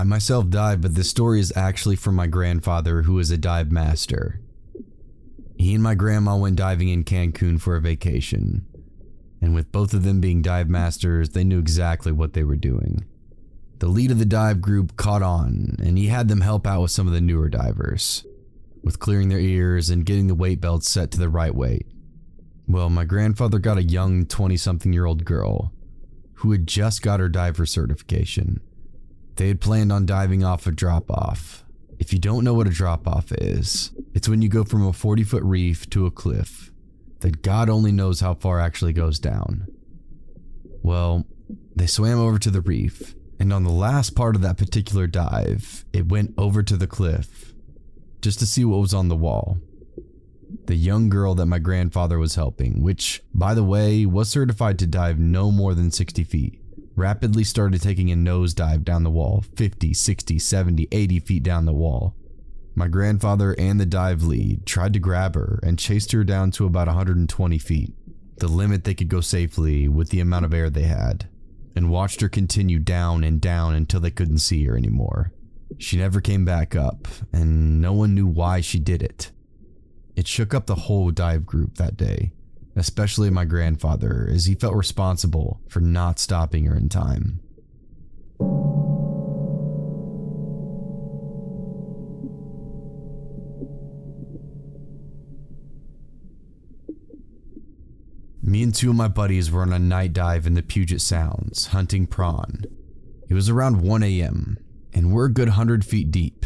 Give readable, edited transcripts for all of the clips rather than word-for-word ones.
I myself dived, but this story is actually from my grandfather, who is a dive master. He and my grandma went diving in Cancun for a vacation. And with both of them being dive masters, they knew exactly what they were doing. The lead of the dive group caught on, and he had them help out with some of the newer divers, with clearing their ears and getting the weight belts set to the right weight. Well, my grandfather got a young 20-something-year-old girl who had just got her diver certification. They had planned on diving off a drop-off. If you don't know what a drop-off is, it's when you go from a 40-foot reef to a cliff that God only knows how far actually goes down. Well, they swam over to the reef, and on the last part of that particular dive, it went over to the cliff just to see what was on the wall. The young girl that my grandfather was helping, which, by the way, was certified to dive no more than 60 feet, rapidly started taking a nosedive down the wall, 50, 60, 70, 80 feet down the wall. My grandfather and the dive lead tried to grab her and chased her down to about 120 feet, the limit they could go safely with the amount of air they had, and watched her continue down and down until they couldn't see her anymore. She never came back up, and no one knew why she did it. It shook up the whole dive group that day, especially my grandfather, as he felt responsible for not stopping her in time. Me and two of my buddies were on a night dive in the Puget Sounds, hunting prawn. It was around 1 a.m., and we're a good 100 feet deep.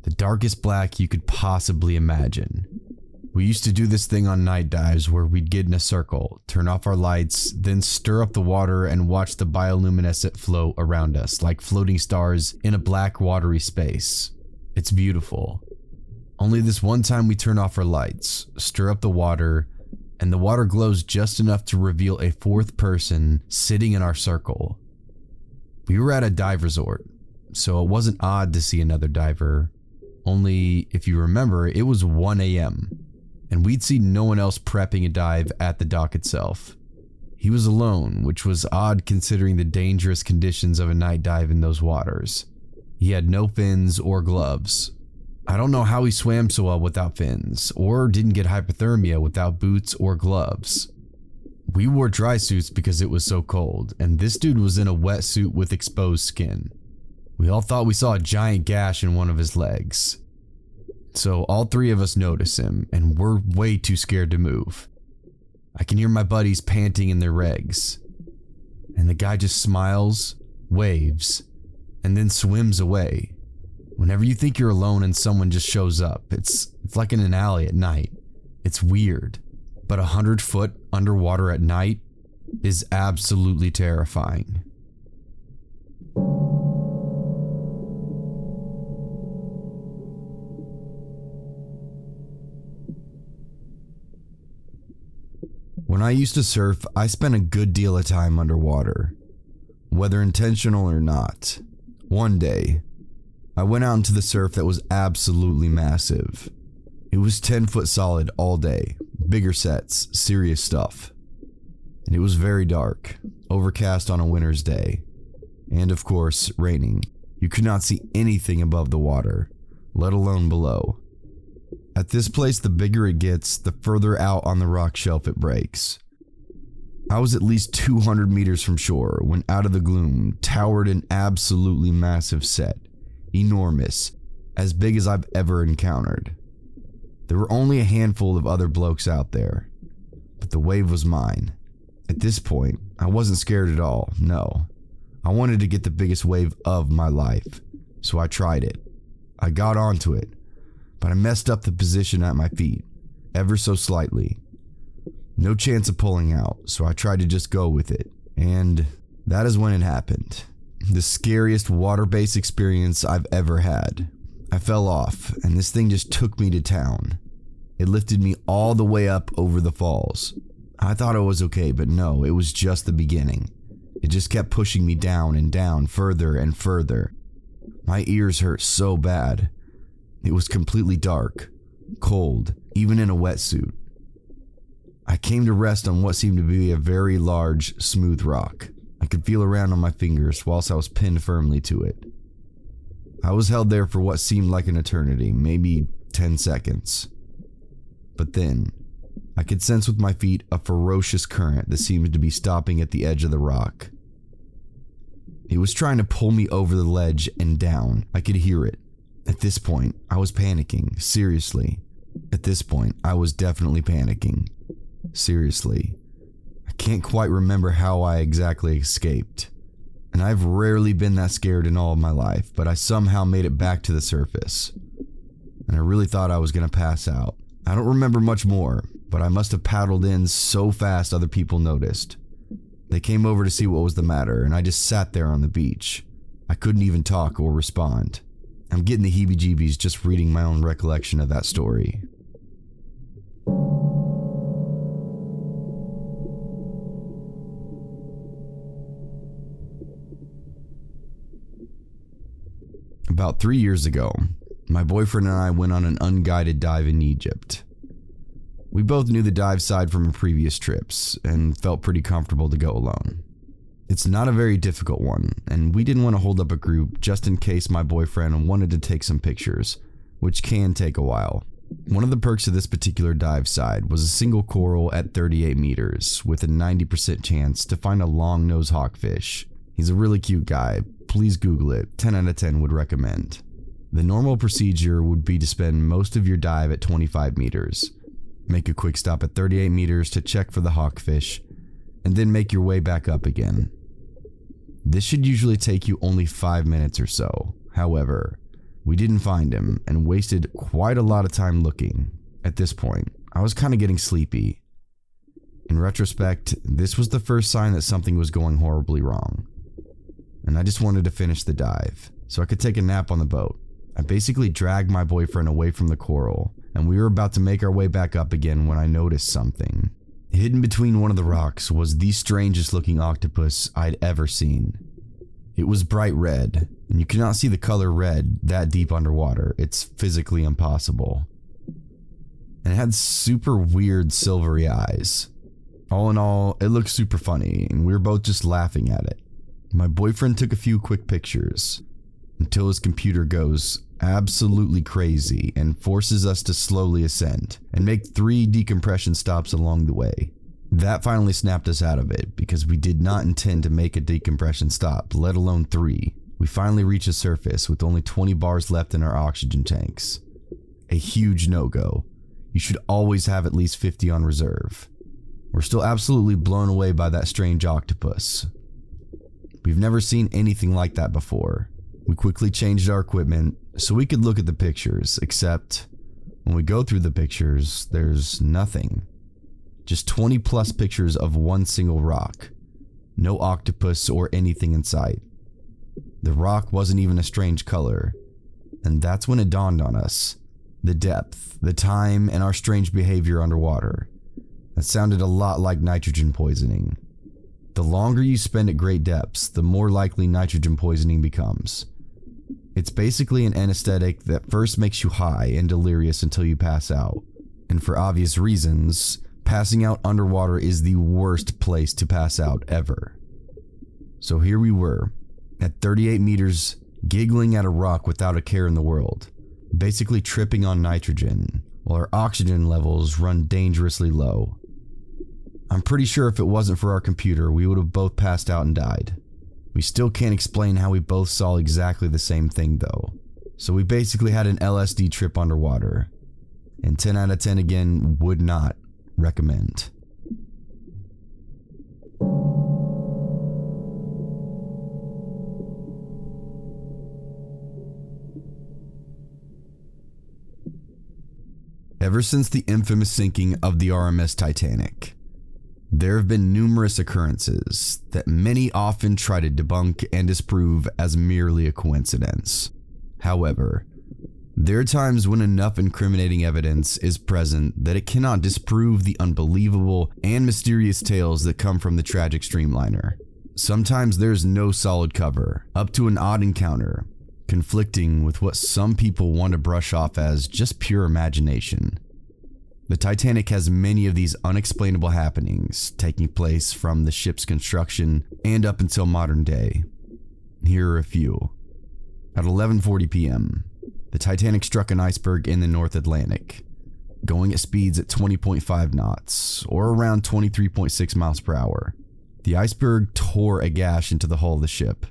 The darkest black you could possibly imagine. We used to do this thing on night dives where we'd get in a circle, turn off our lights, then stir up the water and watch the bioluminescent float around us like floating stars in a black watery space. It's beautiful. Only this one time we turn off our lights, stir up the water, and the water glows just enough to reveal a fourth person sitting in our circle. We were at a dive resort, so it wasn't odd to see another diver. Only, if you remember, it was 1 a.m. and we'd seen no one else prepping a dive at the dock itself. He was alone, which was odd considering the dangerous conditions of a night dive in those waters. He had no fins or gloves. I don't know how he swam so well without fins, or didn't get hypothermia without boots or gloves. We wore dry suits because it was so cold, and this dude was in a wetsuit with exposed skin. We all thought we saw a giant gash in one of his legs. So all three of us notice him, and we're way too scared to move. I can hear my buddies panting in their regs. And the guy just smiles, waves, and then swims away. Whenever you think you're alone and someone just shows up, it's like in an alley at night. It's weird, but 100 foot underwater at night is absolutely terrifying. When I used to surf, I spent a good deal of time underwater, whether intentional or not. One day, I went out into the surf that was absolutely massive. It was 10 foot solid all day, bigger sets, serious stuff. And it was very dark, overcast on a winter's day, and of course, raining. You could not see anything above the water, let alone below. At this place, the bigger it gets, the further out on the rock shelf it breaks. I was at least 200 meters from shore when out of the gloom towered an absolutely massive set. Enormous, as big as I've ever encountered. There were only a handful of other blokes out there, but the wave was mine. At this point, I wasn't scared at all, no. I wanted to get the biggest wave of my life, so I tried it. I got onto it, but I messed up the position at my feet, ever so slightly. No chance of pulling out, so I tried to just go with it, and that is when it happened. The scariest water-based experience I've ever had. I fell off, and this thing just took me to town. It lifted me all the way up over the falls. I thought I was okay, but no, it was just the beginning. It just kept pushing me down and down, further and further. My ears hurt so bad. It was completely dark, cold, even in a wetsuit. I came to rest on what seemed to be a very large, smooth rock. I could feel around on my fingers whilst I was pinned firmly to it. I was held there for what seemed like an eternity, maybe 10 seconds. But then, I could sense with my feet a ferocious current that seemed to be stopping at the edge of the rock. It was trying to pull me over the ledge and down. I could hear it. At this point, I was panicking. Seriously. At this point, I was definitely panicking. Seriously. I can't quite remember how I exactly escaped. And I've rarely been that scared in all of my life, but I somehow made it back to the surface. And I really thought I was going to pass out. I don't remember much more, but I must have paddled in so fast other people noticed. They came over to see what was the matter, and I just sat there on the beach. I couldn't even talk or respond. I'm getting the heebie-jeebies just reading my own recollection of that story. About 3 years ago, my boyfriend and I went on an unguided dive in Egypt. We both knew the dive side from our previous trips and felt pretty comfortable to go alone. It's not a very difficult one, and we didn't want to hold up a group just in case my boyfriend wanted to take some pictures, which can take a while. One of the perks of this particular dive side was a single coral at 38 meters with a 90% chance to find a long-nosed hawkfish. He's a really cute guy. Please Google it. 10 out of 10 would recommend. The normal procedure would be to spend most of your dive at 25 meters. Make a quick stop at 38 meters to check for the hawkfish, and then make your way back up again. This should usually take you only 5 minutes or so. However, we didn't find him and wasted quite a lot of time looking. At this point, I was kind of getting sleepy. In retrospect, this was the first sign that something was going horribly wrong. And I just wanted to finish the dive, so I could take a nap on the boat. I basically dragged my boyfriend away from the coral, and we were about to make our way back up again when I noticed something. Hidden between one of the rocks was the strangest looking octopus I'd ever seen. It was bright red, and you cannot see the color red that deep underwater. It's physically impossible. And it had super weird silvery eyes. All in all, it looked super funny, and we were both just laughing at it. My boyfriend took a few quick pictures, until his computer goes absolutely crazy and forces us to slowly ascend and make 3 decompression stops along the way. That finally snapped us out of it because we did not intend to make a decompression stop, let alone 3. We finally reached the surface with only 20 bars left in our oxygen tanks. A huge no-go. You should always have at least 50 on reserve. We're still absolutely blown away by that strange octopus. We've never seen anything like that before. We quickly changed our equipment so we could look at the pictures, except when we go through the pictures, there's nothing. Just 20 plus pictures of one single rock. No octopus or anything in sight. The rock wasn't even a strange color. And that's when it dawned on us. The depth, the time, and our strange behavior underwater. That sounded a lot like nitrogen poisoning. The longer you spend at great depths, the more likely nitrogen poisoning becomes. It's basically an anesthetic that first makes you high and delirious until you pass out. And for obvious reasons, passing out underwater is the worst place to pass out ever. So here we were, at 38 meters, giggling at a rock without a care in the world, basically tripping on nitrogen, while our oxygen levels run dangerously low. I'm pretty sure if it wasn't for our computer, we would have both passed out and died. We still can't explain how we both saw exactly the same thing though. So we basically had an LSD trip underwater. And 10 out of 10 again, would not recommend. Ever since the infamous sinking of the RMS Titanic, there have been numerous occurrences that many often try to debunk and disprove as merely a coincidence. However, there are times when enough incriminating evidence is present that it cannot disprove the unbelievable and mysterious tales that come from the tragic streamliner. Sometimes there's no solid cover, up to an odd encounter, conflicting with what some people want to brush off as just pure imagination. The Titanic has many of these unexplainable happenings taking place from the ship's construction and up until modern day. Here are a few. At 11:40 p.m., the Titanic struck an iceberg in the North Atlantic, going at speeds at 20.5 knots, or around 23.6 miles per hour. The iceberg tore a gash into the hull of the ship,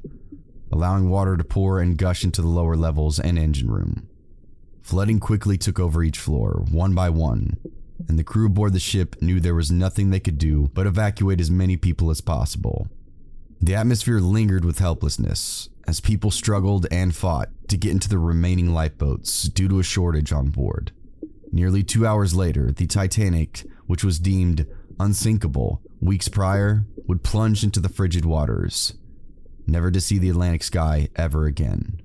allowing water to pour and gush into the lower levels and engine room. Flooding quickly took over each floor, one by one, and the crew aboard the ship knew there was nothing they could do but evacuate as many people as possible. The atmosphere lingered with helplessness as people struggled and fought to get into the remaining lifeboats due to a shortage on board. Nearly 2 hours later, the Titanic, which was deemed unsinkable weeks prior, would plunge into the frigid waters, never to see the Atlantic sky ever again.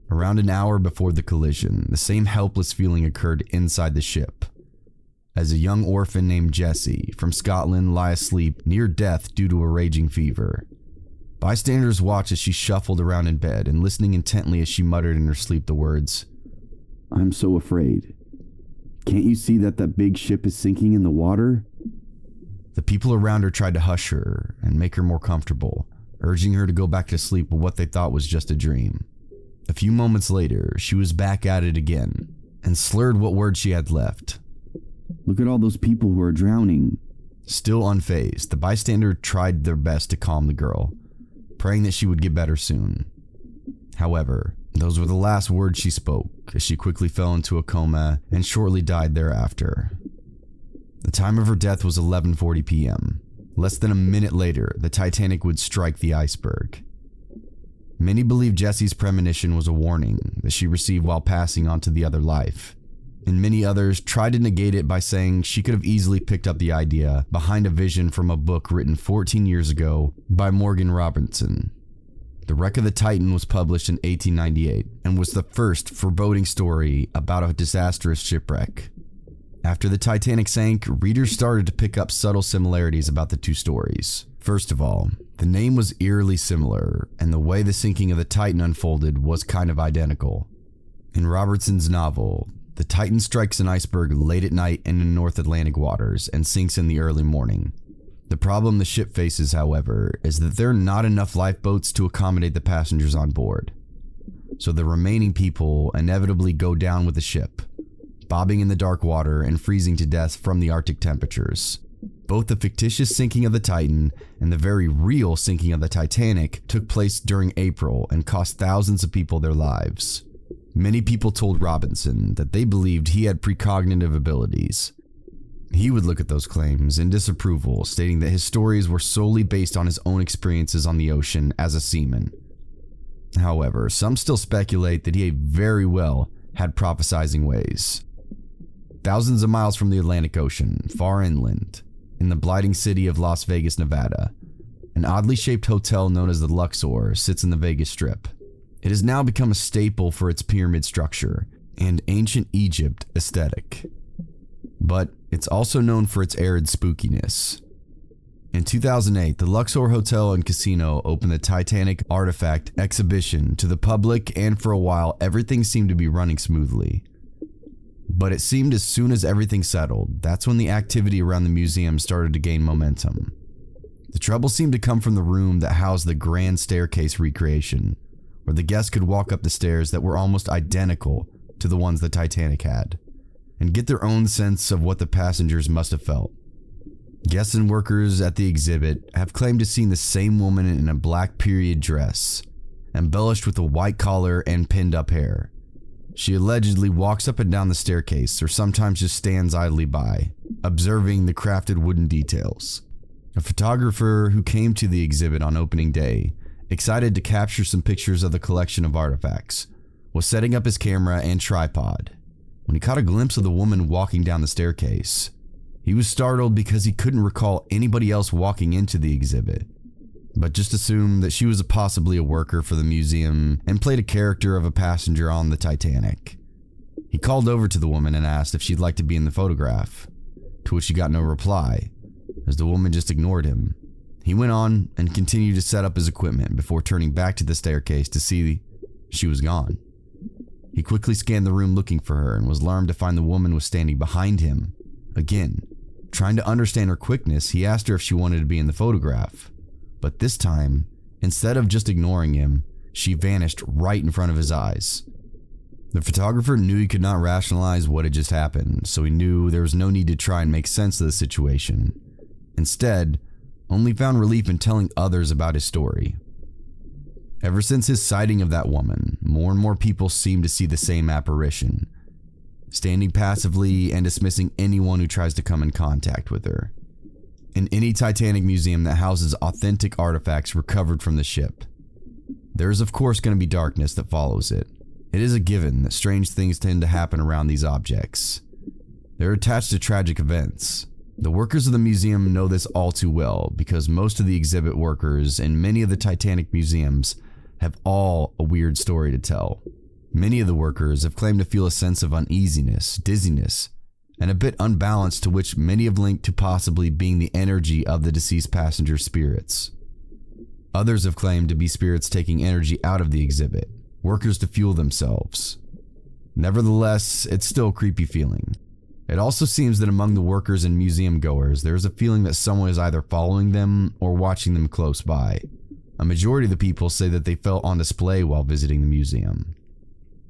Around an hour before the collision, the same helpless feeling occurred inside the ship, as a young orphan named Jessie from Scotland lay asleep near death due to a raging fever. Bystanders watched as she shuffled around in bed and listening intently as she muttered in her sleep the words, "I'm so afraid. Can't you see that big ship is sinking in the water?" The people around her tried to hush her and make her more comfortable, urging her to go back to sleep with what they thought was just a dream. A few moments later, she was back at it again and slurred what words she had left. "Look at all those people who are drowning." Still unfazed, the bystander tried their best to calm the girl, praying that she would get better soon. However, those were the last words she spoke, as she quickly fell into a coma and shortly died thereafter. The time of her death was 11:40 p.m. Less than a minute later, the Titanic would strike the iceberg. Many believe Jessie's premonition was a warning that she received while passing on to the other life, and many others tried to negate it by saying she could have easily picked up the idea behind a vision from a book written 14 years ago by Morgan Robertson. The Wreck of the Titan was published in 1898 and was the first foreboding story about a disastrous shipwreck. After the Titanic sank, readers started to pick up subtle similarities about the two stories. First of all, the name was eerily similar, and the way the sinking of the Titan unfolded was kind of identical. In Robertson's novel, the Titan strikes an iceberg late at night in the North Atlantic waters and sinks in the early morning. The problem the ship faces, however, is that there are not enough lifeboats to accommodate the passengers on board. So the remaining people inevitably go down with the ship, bobbing in the dark water and freezing to death from the Arctic temperatures. Both the fictitious sinking of the Titan and the very real sinking of the Titanic took place during April and cost thousands of people their lives. Many people told Robinson that they believed he had precognitive abilities. He would look at those claims in disapproval, stating that his stories were solely based on his own experiences on the ocean as a seaman. However, some still speculate that he very well had prophesizing ways. Thousands of miles from the Atlantic Ocean, far inland, in the blighting city of Las Vegas, Nevada, an oddly shaped hotel known as the Luxor sits in the Vegas Strip. It has now become a staple for its pyramid structure and ancient Egypt aesthetic. But it's also known for its arid spookiness. In 2008, the Luxor Hotel and Casino opened the Titanic Artifact exhibition to the public, and for a while everything seemed to be running smoothly. But it seemed as soon as everything settled, that's when the activity around the museum started to gain momentum. The trouble seemed to come from the room that housed the grand staircase recreation, where the guests could walk up the stairs that were almost identical to the ones the Titanic had, and get their own sense of what the passengers must have felt. Guests and workers at the exhibit have claimed to see the same woman in a black period dress, embellished with a white collar and pinned up hair. She allegedly walks up and down the staircase or sometimes just stands idly by, observing the crafted wooden details. A photographer who came to the exhibit on opening day, excited to capture some pictures of the collection of artifacts, was setting up his camera and tripod when he caught a glimpse of the woman walking down the staircase. He was startled because he couldn't recall anybody else walking into the exhibit, but just assumed that she was possibly a worker for the museum and played a character of a passenger on the Titanic. He called over to the woman and asked if she'd like to be in the photograph, to which he got no reply, as the woman just ignored him. He went on and continued to set up his equipment before turning back to the staircase to see she was gone. He quickly scanned the room looking for her and was alarmed to find the woman was standing behind him. Again, trying to understand her quickness, he asked her if she wanted to be in the photograph. But this time, instead of just ignoring him, she vanished right in front of his eyes. The photographer knew he could not rationalize what had just happened, so he knew there was no need to try and make sense of the situation. Instead, only found relief in telling others about his story. Ever since his sighting of that woman, more and more people seem to see the same apparition, standing passively and dismissing anyone who tries to come in contact with her. In any Titanic museum that houses authentic artifacts recovered from the ship, there is of course going to be darkness that follows it. It is a given that strange things tend to happen around these objects. They're attached to tragic events. The workers of the museum know this all too well because most of the exhibit workers in many of the Titanic museums have all a weird story to tell. Many of the workers have claimed to feel a sense of uneasiness, dizziness, and a bit unbalanced, to which many have linked to possibly being the energy of the deceased passenger spirits. Others have claimed to be spirits taking energy out of the exhibit, workers to fuel themselves. Nevertheless, it's still a creepy feeling. It also seems that among the workers and museum goers, there is a feeling that someone is either following them or watching them close by. A majority of the people say that they felt on display while visiting the museum.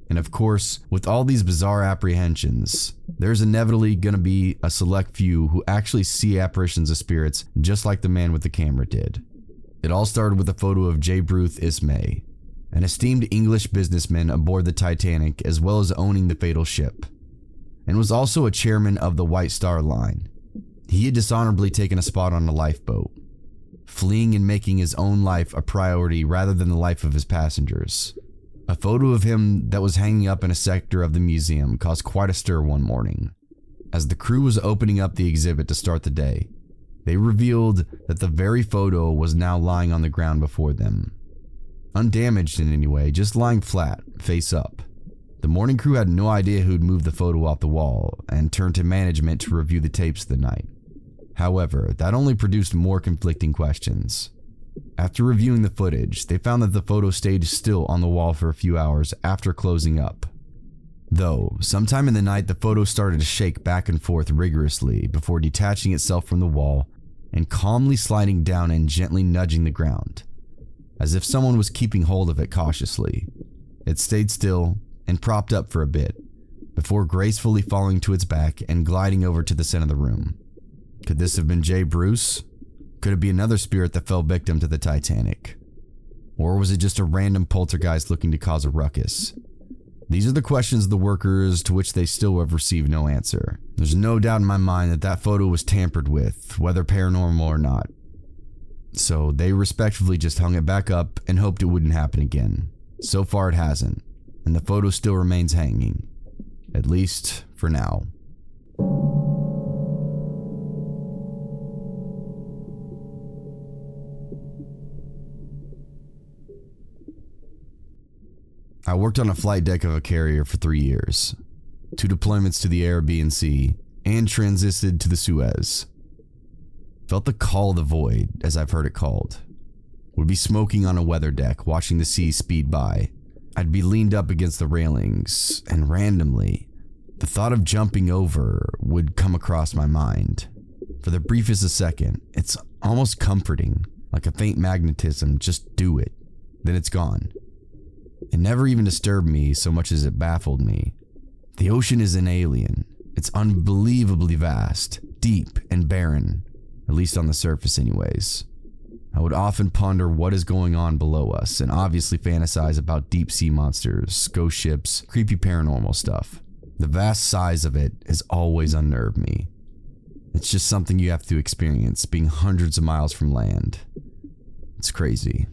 And of course, with all these bizarre apprehensions, there's inevitably going to be a select few who actually see apparitions of spirits just like the man with the camera did. It all started with a photo of J. Bruce Ismay, an esteemed English businessman aboard the Titanic as well as owning the fatal ship, and was also a chairman of the White Star Line. He had dishonorably taken a spot on a lifeboat, fleeing and making his own life a priority rather than the life of his passengers. A photo of him that was hanging up in a sector of the museum caused quite a stir one morning. As the crew was opening up the exhibit to start the day, they revealed that the very photo was now lying on the ground before them. Undamaged in any way, just lying flat, face up. The morning crew had no idea who'd moved the photo off the wall and turned to management to review the tapes of the night. However, that only produced more conflicting questions. After reviewing the footage, they found that the photo stayed still on the wall for a few hours after closing up. Though, sometime in the night the photo started to shake back and forth rigorously before detaching itself from the wall and calmly sliding down and gently nudging the ground, as if someone was keeping hold of it cautiously. It stayed still and propped up for a bit, before gracefully falling to its back and gliding over to the center of the room. Could this have been J. Bruce? Could it be another spirit that fell victim to the Titanic? Or was it just a random poltergeist looking to cause a ruckus? These are the questions of the workers to which they still have received no answer. There's no doubt in my mind that that photo was tampered with, whether paranormal or not. So they respectfully just hung it back up and hoped it wouldn't happen again. So far it hasn't, and the photo still remains hanging, at least for now. I worked on a flight deck of a carrier for 3 years, 2 deployments to the Arabian Sea, and transited to the Suez. Felt the call of the void, as I've heard it called. Would be smoking on a weather deck, watching the sea speed by. I'd be leaned up against the railings, and randomly, the thought of jumping over would come across my mind. For the briefest of second, it's almost comforting, like a faint magnetism, just do it, then it's gone. It never even disturbed me so much as it baffled me. The ocean is an alien. It's unbelievably vast, deep, and barren, at least on the surface anyways. I would often ponder what is going on below us and obviously fantasize about deep sea monsters, ghost ships, creepy paranormal stuff. The vast size of it has always unnerved me. It's just something you have to experience, being hundreds of miles from land. It's crazy.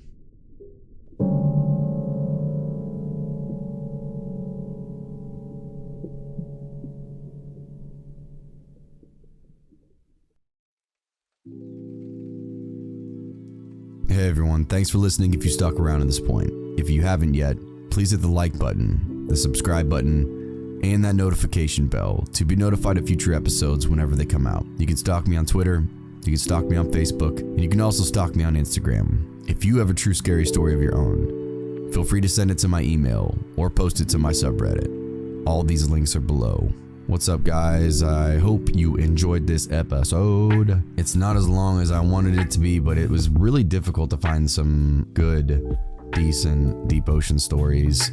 Hey everyone, thanks for listening if you stuck around to this point. If you haven't yet, please hit the like button, the subscribe button, and that notification bell to be notified of future episodes whenever they come out. You can stalk me on Twitter, you can stalk me on Facebook, and you can also stalk me on Instagram. If you have a true scary story of your own, feel free to send it to my email or post it to my subreddit. All these links are below. What's up guys, I hope you enjoyed this episode. It's not as long as I wanted it to be, but it was really difficult to find some good decent deep ocean stories.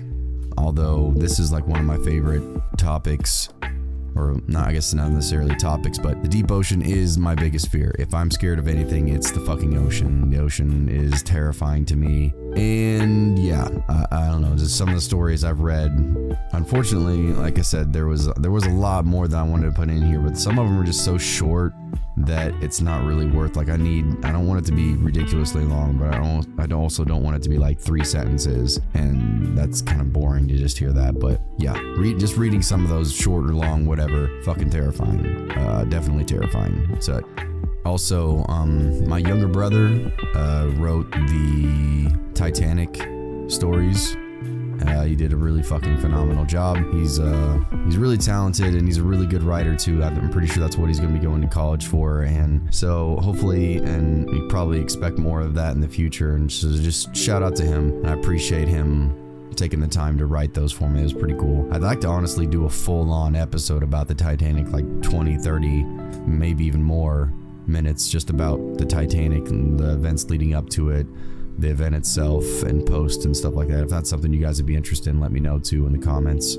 Although this is like one of my favorite topics, or not, I guess not necessarily topics, but the deep ocean is my biggest fear. If I'm scared of anything, it's the fucking ocean. The ocean is terrifying to me. And yeah, I don't know, just some of the stories I've read. Unfortunately, like I said, there was a lot more that I wanted to put in here, but some of them are just so short that it's not really worth, like I don't want it to be ridiculously long, but I also don't want it to be like 3 sentences, and that's kind of boring to just hear that. But yeah, just reading some of those short or long, whatever, fucking terrifying. Definitely terrifying. So also, my younger brother wrote the Titanic stories. He did a really fucking phenomenal job. He's really talented, and he's a really good writer too. I'm pretty sure that's what he's going to be going to college for, and so hopefully, and you probably expect more of that in the future. And so just shout out to him. I appreciate him taking the time to write those for me. It was pretty cool. I'd like to honestly do a full-on episode about the Titanic, like 20, 30, maybe even more minutes, just about the Titanic and the events leading up to it, the event itself, and post and stuff like that. If that's something you guys would be interested in, let me know too in the comments.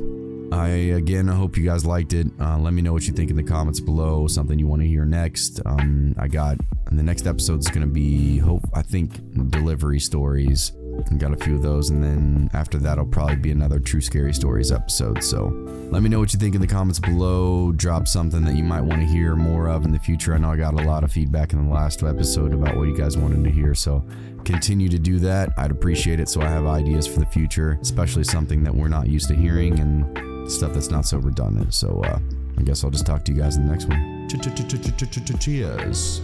I hope you guys liked it. Let me know what you think in the comments below, something you want to hear next. The next episode is going to be, I think, delivery stories. I got a few of those, and then after that, I'll probably be another True Scary Stories episode. So let me know what you think in the comments below. Drop something that you might want to hear more of in the future. I know I got a lot of feedback in the last episode about what you guys wanted to hear, so continue to do that. I'd appreciate it, so I have ideas for the future, especially something that we're not used to hearing and stuff that's not so redundant. So I guess I'll just talk to you guys in the next one. Cheers.